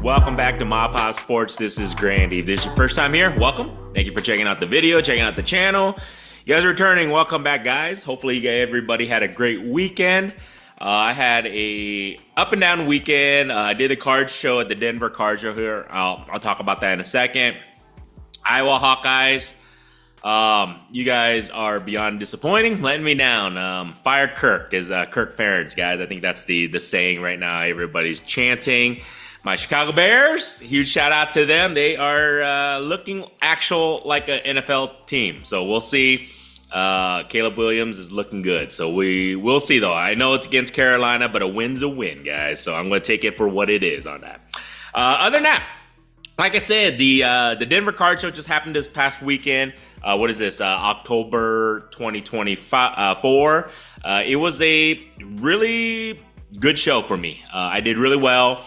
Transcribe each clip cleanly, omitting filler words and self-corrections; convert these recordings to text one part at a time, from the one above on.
Welcome back to MAPOP Sports. This is Grandy. If this is your first time here, welcome. Thank you for checking out the video, checking out the channel. You guys are returning. Welcome back, guys. Hopefully everybody had a great weekend. I had a up and down weekend. I did a card show at the Denver Card Show here. I'll talk about that in a second. Iowa Hawkeyes. You guys are beyond disappointing, letting me down. Fire Kirk is Kirk Ferentz, guys. I think that's the saying right now. Everybody's chanting. My Chicago Bears, huge shout out to them. They are looking actual like an NFL team. So we'll see. Caleb Williams is looking good. So we'll see, though. I know it's against Carolina, but a win's a win, guys. So I'm going to take it for what it is on that. Other than that, like I said, the Denver Card Show just happened this past weekend. What is this? October 2024. It was a really good show for me. I did really well.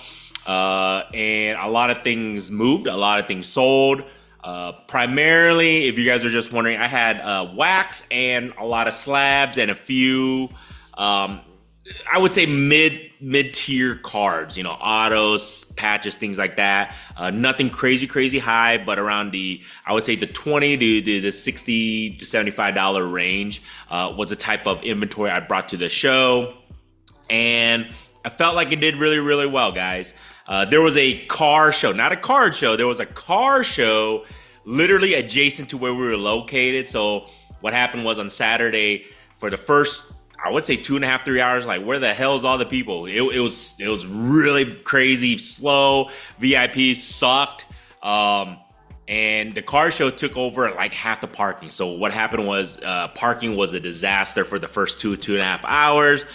And a lot of things moved, a lot of things sold. Primarily, if you guys are just wondering, I had wax and a lot of slabs and a few, I would say mid-tier cards, autos, patches, things like that. Nothing crazy high, but around I would say the $20 to the $60 to $75 range was the type of inventory I brought to the show. And I felt like it did really well, guys. There was a car show, not a card show. There was a car show literally adjacent to where we were located. So what happened was on Saturday, for the first, I would say 2.5, 3 hours, like where the hell's all the people? It was really crazy, slow. VIP sucked. And the car show took over like half the parking. So what happened was parking was a disaster for the first 2.5 hours.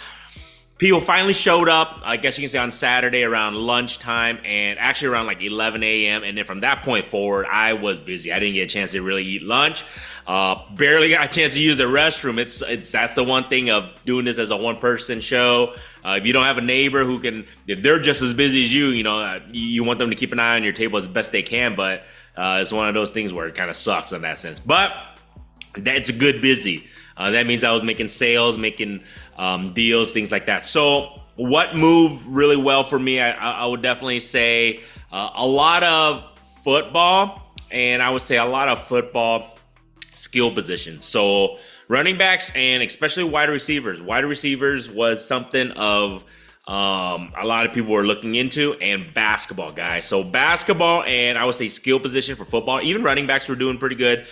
People finally showed up, I guess you can say on Saturday around lunchtime and actually around like 11 a.m. And then from that point forward, I was busy. I didn't get a chance to really eat lunch. Barely got a chance to use the restroom. That's the one thing of doing this as a one-person show. If you don't have a neighbor who can, if they're just as busy as you, you want them to keep an eye on your table as best they can. But it's one of those things where it kind of sucks in that sense. But that's a good busy. That means I was making sales, making deals, things like that. So what moved really well for me, I would definitely say a lot of football, and I would say a lot of football skill positions. So running backs and especially wide receivers. Wide receivers was something of a lot of people were looking into, and basketball, guys. So basketball and I would say skill position for football. Even running backs were doing pretty good.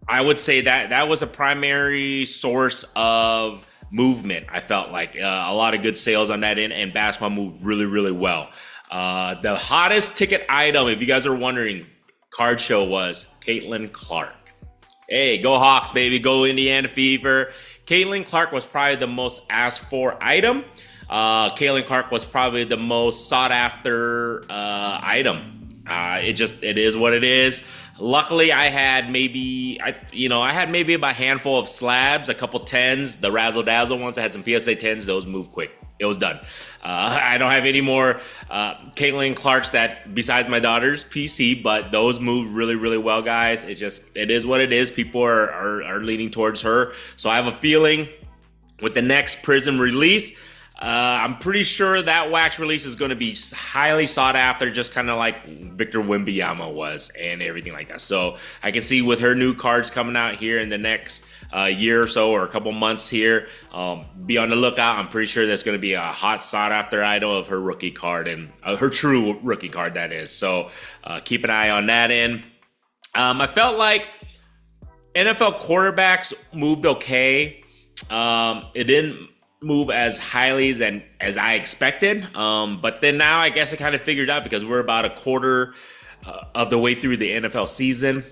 I would say that was a primary source of movement. I felt like a lot of good sales on that end, and basketball moved really well. The hottest ticket item, if you guys are wondering, card show was Caitlin Clark. Hey, go Hawks, baby. Go Indiana Fever. Caitlin Clark was probably the most asked for item. Caitlin Clark was probably the most sought after item. It is what it is. Luckily, I had maybe about a handful of slabs, a couple 10s, the Razzle Dazzle ones. I had some PSA 10s. Those moved quick. It was done. I don't have any more Caitlin Clarks that besides my daughter's PC, but those moved really well, guys. It is what it is. People are leaning towards her. So I have a feeling with the next Prism release, I'm pretty sure that wax release is going to be highly sought after, just kind of like Victor Wembanyama was and everything like that. So I can see with her new cards coming out here in the next year or so, or a couple months here, be on the lookout. I'm pretty sure there's going to be a hot sought after item of her rookie card, and her true rookie card, that is. So keep an eye on that end. I felt like NFL quarterbacks moved okay. It didn't move as highly as I expected, but then now I guess it kind of figures out because we're about a quarter of the way through the NFL season.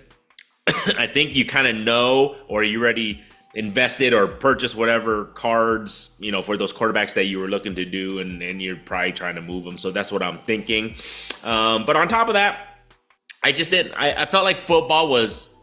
I think you kind of know, or you already invested or purchased whatever cards, for those quarterbacks that you were looking to do, and you're probably trying to move them. So that's what I'm thinking. But on top of that, I felt like football was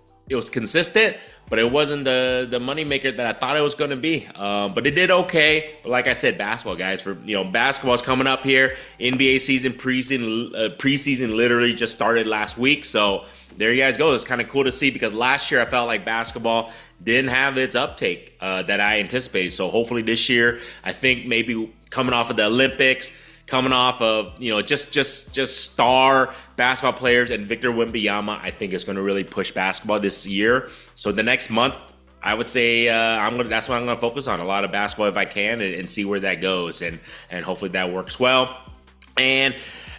consistent, but it wasn't the moneymaker that I thought it was going to be. But it did okay. But like I said, basketball, guys, basketball's coming up here. NBA season, preseason literally just started last week. So there you guys go. It's kind of cool to see, because last year I felt like basketball didn't have its uptake that I anticipated. So hopefully this year, I think maybe coming off of the Olympics, coming off of, just star basketball players, and Victor Wembanyama, I think is going to really push basketball this year. So the next month, I would say that's what I'm going to focus on, a lot of basketball if I can, and see where that goes, and hopefully that works well. And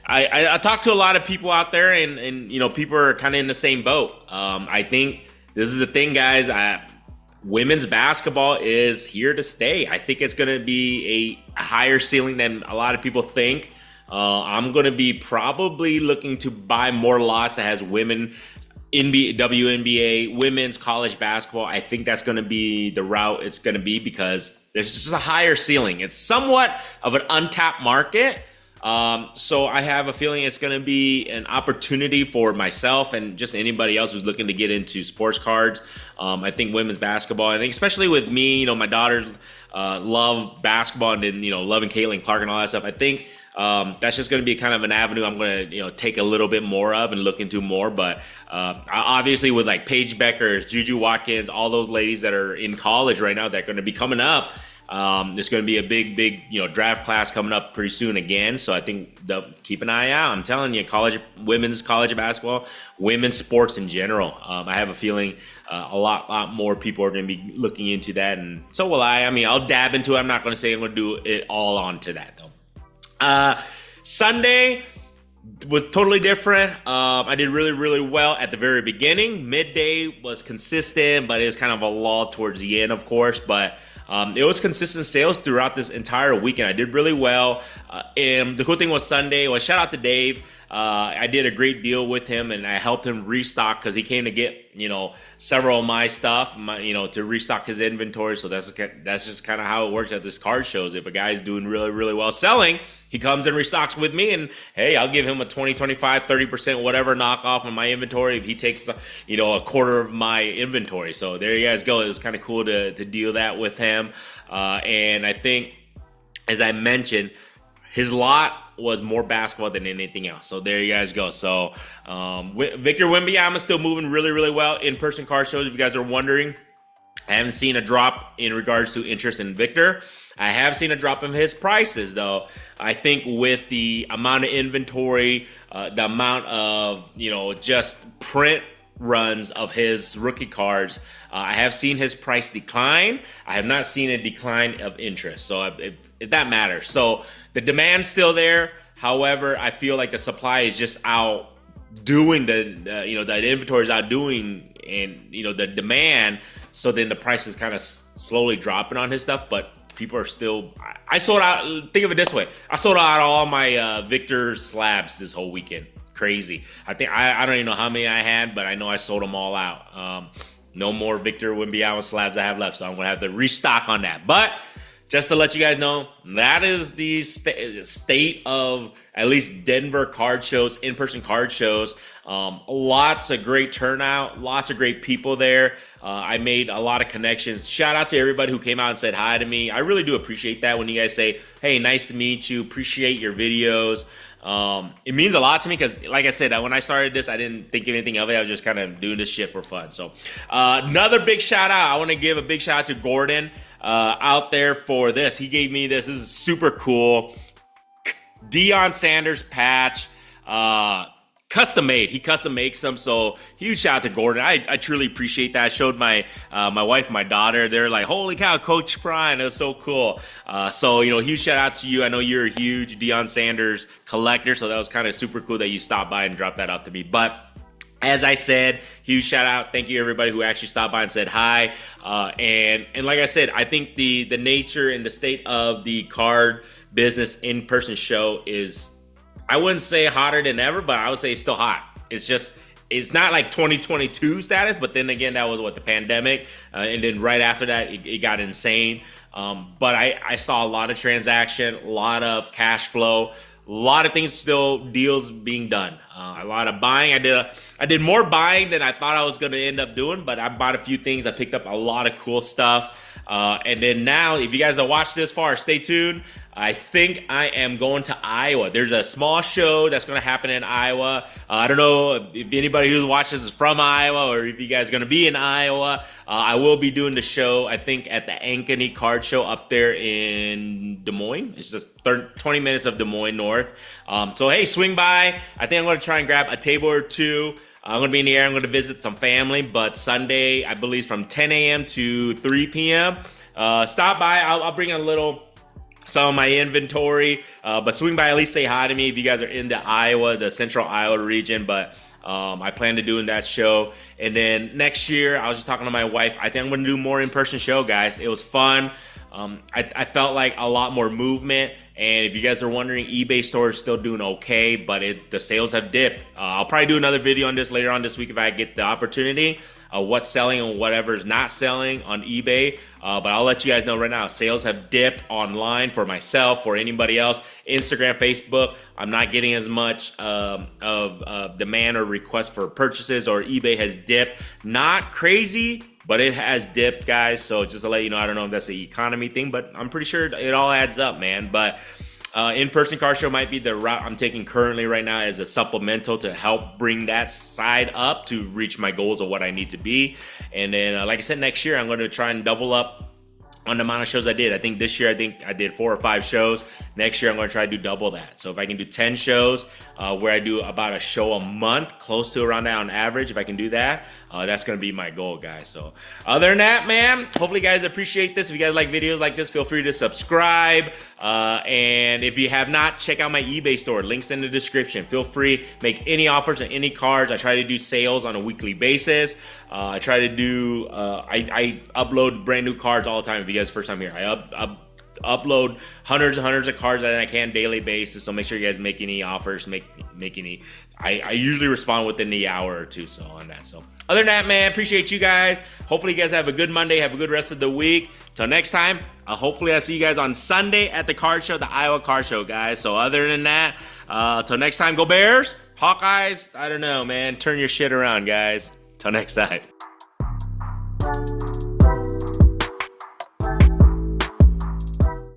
I talk to a lot of people out there, and people are kind of in the same boat. I think this is the thing, guys. Women's basketball is here to stay. I think it's going to be a higher ceiling than a lot of people think. I'm going to be probably looking to buy more lots that has women, WNBA, women's college basketball. I think that's going to be the route it's going to be, because there's just a higher ceiling. It's somewhat of an untapped market. So I have a feeling it's going to be an opportunity for myself and just anybody else who's looking to get into sports cards. I think women's basketball, and especially with me, my daughters love basketball, and then, loving Caitlin Clark and all that stuff. I think that's just going to be kind of an avenue I'm going to, take a little bit more of and look into more. But obviously with like Paige Beckers, Juju Watkins, all those ladies that are in college right now that are going to be coming up, there's going to be a big, draft class coming up pretty soon again. So I think keep an eye out. I'm telling you, women's college basketball, women's sports in general. I have a feeling a lot more people are going to be looking into that, and so will I. I mean, I'll dab into it. I'm not going to say I'm going to do it all onto that though. Sunday was totally different. I did really well at the very beginning. Midday was consistent, but it was kind of a lull towards the end, of course. But it was consistent sales throughout this entire weekend. I did really well. And the cool thing was Sunday was, shout out to Dave. I did a great deal with him, and I helped him restock because he came to get, several of my stuff, to restock his inventory. So that's just kind of how it works at this card shows. If a guy's doing really well selling, he comes and restocks with me, and hey, I'll give him a 20, 25, 30%, whatever knockoff on my inventory if he takes, a quarter of my inventory. So there you guys go. It was kind of cool to deal that with him. And I think, as I mentioned, his lot was more basketball than anything else. So there you guys go. So Victor Wembanyama is still moving really well. In-person card shows, if you guys are wondering, I haven't seen a drop in regards to interest in Victor. I have seen a drop in his prices, though. I think with the amount of inventory, the amount of, just print runs of his rookie cards, I have seen his price decline. I have not seen a decline of interest. So if that matters. So the demand's still there. However, I feel like the supply is just outdoing the inventory is outdoing, and the demand. So then the price is kind of slowly dropping on his stuff, but people are still. I sold out. Think of it this way: I sold out all my Victor slabs this whole weekend. Crazy. I think I don't even know how many I had, but I know I sold them all out. No more Victor Wembanyama slabs I have left, so I'm gonna have to restock on that. But just to let you guys know, that is the state of at least Denver card shows, in-person card shows. Lots of great turnout, lots of great people there. I made a lot of connections. Shout out to everybody who came out and said hi to me. I really do appreciate that when you guys say, hey, nice to meet you, appreciate your videos. It means a lot to me because, like I said, when I started this, I didn't think anything of it. I was just kind of doing this shit for fun. So another big shout out. I want to give a big shout out to Gordon out there for this. He gave me this. This is super cool. Deion Sanders patch. Custom made. He custom makes them. So huge shout out to Gordon. I truly appreciate that. I showed my wife and my daughter. They're like, holy cow, Coach Brian. It was so cool. So, huge shout out to you. I know you're a huge Deion Sanders collector. So that was kind of super cool that you stopped by and dropped that out to me. But as I said, huge shout out. Thank you everybody who actually stopped by and said hi. And like I said, I think the nature and the state of the card business in-person show is, I wouldn't say hotter than ever, but I would say it's still hot. It's not like 2022 status, but then again, that was the pandemic. And then right after that, it got insane. But I saw a lot of transaction, a lot of cash flow, a lot of things still, deals being done. A lot of buying. I did more buying than I thought I was going to end up doing, but I bought a few things. I picked up a lot of cool stuff. And then now, if you guys have watched this far, stay tuned. I think I am going to Iowa. There's a small show that's going to happen in Iowa. I don't know if anybody who watches is from Iowa or if you guys are going to be in Iowa. I will be doing the show, I think, at the Ankeny Card Show up there in Des Moines. It's just 20 minutes of Des Moines North. So, hey, swing by. I think I'm going to try and grab a table or two. I'm going to be in the area. I'm going to visit some family. But Sunday, I believe, from 10 a.m. to 3 p.m. Stop by. I'll bring some of my inventory, but swing by, at least say hi to me if you guys are in the Iowa, the central Iowa region. But I plan to doing that show. And then next year, I was just talking to my wife, I think I'm going to do more in-person show, guys. It was fun. I felt like a lot more movement. And if you guys are wondering, eBay store is still doing okay, but the sales have dipped. I'll probably do another video on this later on this week if I get the opportunity. What's selling and whatever is not selling on eBay. But I'll let you guys know right now, sales have dipped online for myself, for anybody else. Instagram, Facebook, I'm not getting as much of demand or request for purchases, or eBay has dipped. Not crazy, but it has dipped, guys. So just to let you know, I don't know if that's the economy thing, but I'm pretty sure it all adds up, man. But in-person car show might be the route I'm taking currently right now as a supplemental to help bring that side up to reach my goals of what I need to be. And then, like I said, next year I'm going to try and double up on the amount of shows I did. I think this year, I did 4 or 5 shows. Next year, I'm going to try to do double that. So if I can do 10 shows, where I do about a show a month, close to around that on average, if I can do that, that's going to be my goal, guys. So other than that, man, hopefully you guys appreciate this. If you guys like videos like this, feel free to subscribe. And if you have not, check out my eBay store. Links in the description. Feel free, make any offers on any cards. I try to do sales on a weekly basis. I try to do, I upload brand new cards all the time. If you guys first time here, I upload hundreds and hundreds of cards that I can daily basis. So make sure you guys make any offers, make any. I usually respond within the hour or two. So on that. So other than that, man, appreciate you guys. Hopefully you guys have a good Monday, have a good rest of the week. Till next time, hopefully I'll see you guys on Sunday at the card show, the Iowa Card Show, guys. So other than that, till next time, go Bears, Hawkeyes. I don't know, man. Turn your shit around, guys. Till next time.